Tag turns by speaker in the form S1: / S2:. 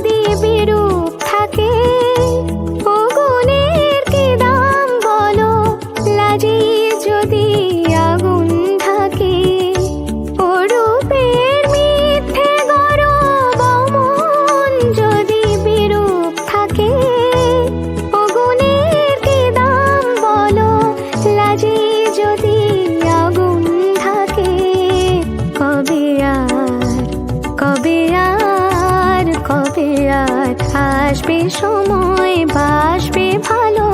S1: যদি বিরূপ থাকে, ও গুণের কি দাম বলো, লাজে যদি আগুন থাকে। ও রূপের মিথ্যে গরব মন যদি বিরূপ থাকে, ও গুণের কি দাম বলো, লাজে যদি আগুন থাকে। কবে আর আসবে সময়, বাসবে ভালো